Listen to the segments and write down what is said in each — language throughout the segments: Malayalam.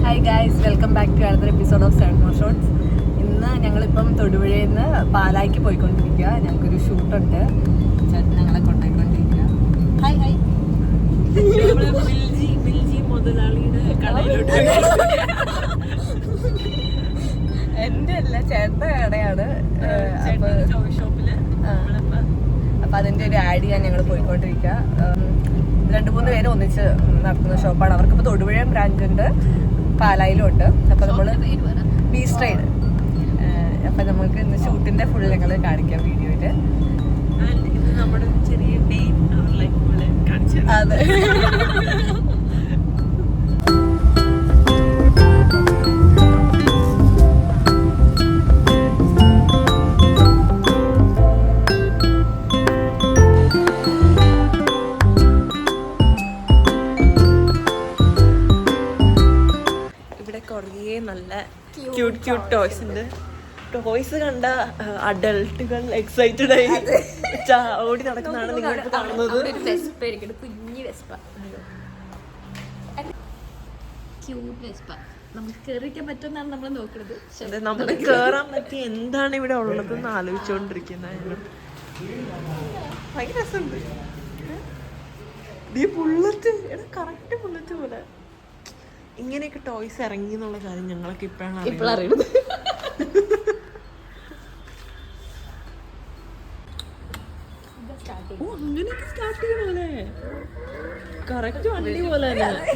Hi guys, welcome back to another episode of 7 More Shots. ഇന്ന് ഞങ്ങളിപ്പം തൊടുപുഴയിൽ നിന്ന് പാലായ്ക്ക് പോയിക്കൊണ്ടിരിക്കുക. ഞങ്ങൾക്കൊരു ഷൂട്ടുണ്ട്. ചേട്ടൻ ഞങ്ങളെ കൊണ്ടുപോയിക്കൊണ്ടിരിക്കുക. Hi hi. എൻ്റെ അല്ല, ചേട്ടൻ്റെ കടയാണ്. അപ്പം അതിൻ്റെ ഒരു ആഡ് ചെയ്യാൻ ഞങ്ങൾ പോയിക്കൊണ്ടിരിക്കുക. 2-3 പേര് ഒന്നിച്ച് നടത്തുന്ന ഷോപ്പാണ്. അവർക്കിപ്പോൾ തൊടുപുഴയും ബ്രാഞ്ചുണ്ട്, പാലായിലും ഉണ്ട്. അപ്പോൾ നമ്മൾ ബീസ്റ്റ് റൈഡ്. അപ്പം നമുക്ക് ഇന്ന് ഷൂട്ടിൻ്റെ ഫുൾ ഞങ്ങൾ കാണിക്കാം വീഡിയോയിൽ. അതെ. കുറേ നല്ല ക്യൂട്ട് ടോയ്സ് ഉണ്ട്. ടോയ്സ് കണ്ട അഡൾട്ടുകൾ എക്സൈറ്റഡ് ആയി ഓടി നടക്കുന്നതാണ് നിങ്ങൾക്ക് കാണുന്നത്. നമുക്ക് കേറാൻ പറ്റി എന്താണ് ഇവിടെ ഉള്ളതെന്ന് ആലോചിച്ചുകൊണ്ടിരിക്കുന്നത്. ഭയങ്കര രസമുണ്ട്. ഈ ബുള്ളറ്റ്, കറക്റ്റ് ബുള്ളറ്റ് പോലെ. ഇങ്ങനെയൊക്കെ ടോയ്സ് ഇറങ്ങി എന്നുള്ള കാര്യം ഞങ്ങളൊക്കെ ഇപ്പോഴാണ് അറിയുന്നത്. അങ്ങനെയൊക്കെ സ്റ്റാർട്ട് ചെയ്യണല്ലേ, കറക്റ്റ് വണ്ടി പോലെ തന്നെ.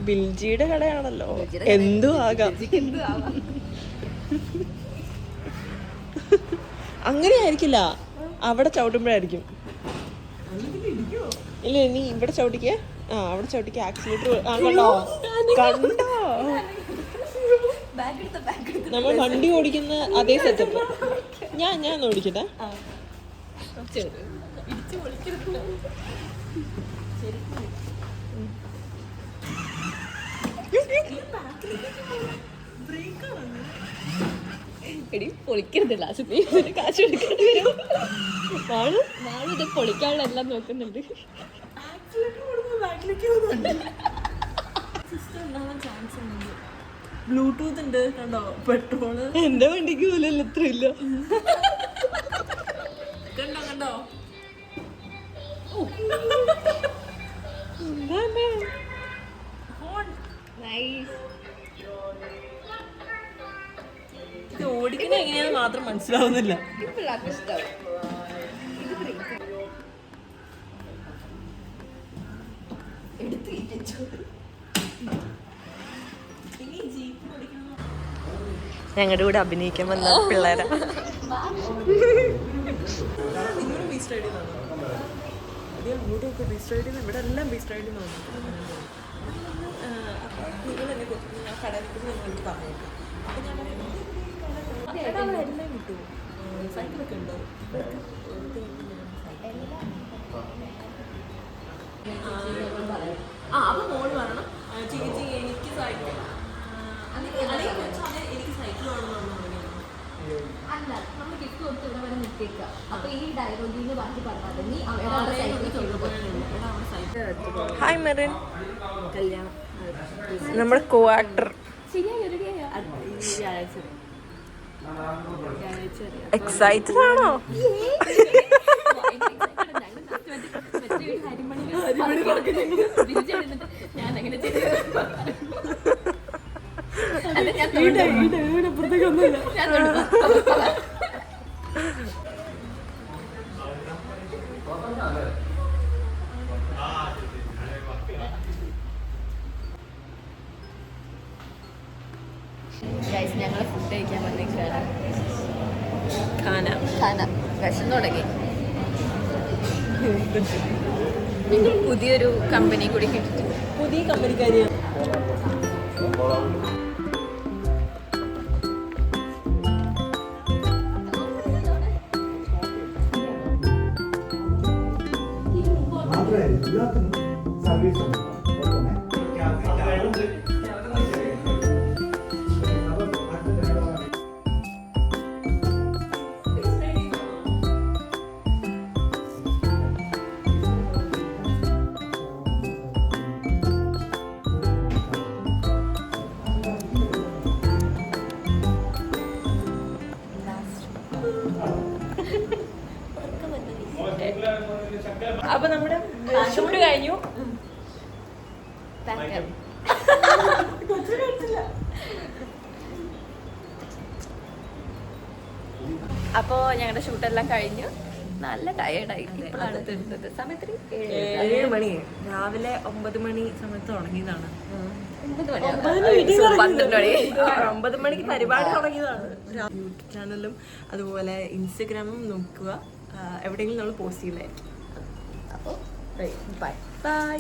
ബിൽജിയുടെ കടയാണല്ലോ, എന്തും ആകാം. അങ്ങനെയായിരിക്കില്ല, അവിടെ ചവിട്ടുമ്പോഴായിരിക്കും. ഇല്ല, നീ ഇവിടെ ചവിട്ടിക്ക്. അവിടെ ചവിട്ടിക്ക്. ആക്സിലേറ്റർ കണ്ടോ കണ്ടോ നമ്മൾ വണ്ടി ഓടിക്കുന്ന അതേ സെറ്റപ്പ്. ഞാൻ ഓടിക്കട്ടെ. പൊളിക്കരുതല്ല, കാശ് എടുക്കേണ്ടി വരും. ഇത് പൊളിക്കാനുള്ള എല്ലാം നോക്കുന്നുണ്ട്. ബ്ലൂടൂത്ത് ഉണ്ട് കണ്ടോ, പെട്രോള്. എന്റെ വണ്ടിക്ക് പോലും എത്ര ഇല്ല. കണ്ടോ കണ്ടോ ഇത് ഓടിക്കുന്ന എങ്ങനെയാന്ന് മാത്രം മനസ്സിലാവുന്നില്ല. ഞങ്ങളുടെ കൂടെ അഭിനയിക്കാൻ വന്ന പിള്ളേരാ. ഇവിടെ എല്ലാം ബീസ്റ്റ് റൈഡിൽ നിന്ന് എല്ലാം കിട്ടും. സൈക്കിളൊക്കെ ഉണ്ടോ? അപ്പൊ മോള് പറയണം ചേച്ചി എനിക്ക് സൈക്കിൾ, എനിക്ക് സൈക്കിൾ വേണമെന്ന്. അല്ല, നമ്മൾ ഗിഫ്റ്റ് കൊടുത്ത് ഇവിടെ വരെ നിർത്തിയേക്കുക. അപ്പൊ ഈ ഡയലോഗിന്ന് ബാക്കി പറഞ്ഞാൽ നീ ഹായ് മെറിൻ, കല്യാണം നമ്മുടെ കോ ആക്ടർ. എക്സൈറ്റഡ് ആണോ? ഞാൻ എങ്ങനെ ഞങ്ങൾ ഫുഡ് കഴിക്കാൻ വന്നിരിക്കുകയാണ്. ഖാന വിശന്ന് തുടങ്ങി. പുതിയൊരു കമ്പനി കൂടി കിട്ടി. പുതിയ കമ്പനിക്കാരിയാണ്. സർവീസ് അപ്പൊ നമ്മുടെ ഷൂട്ട് കഴിഞ്ഞു. അപ്പോ ഞങ്ങളുടെ ഷൂട്ടെല്ലാം കഴിഞ്ഞു. നല്ല ടയേർഡായി. ഇപ്പോഴാണ് തീർന്നത്. സമയത്തിന് 7 മണി. രാവിലെ 9 മണി സമയത്ത് തുടങ്ങിയതാണ്. 12 മണി 9 മണിക്ക് പരിപാടി തുടങ്ങിയതാണ്. യൂട്യൂബ് ചാനലും അതുപോലെ ഇൻസ്റ്റഗ്രാമും നോക്കുക. എവിടെയെങ്കിലും നമ്മൾ പോസ്റ്റ് ചെയ്യുന്നതായിരിക്കും. അപ്പോൾ ബൈ ബൈ.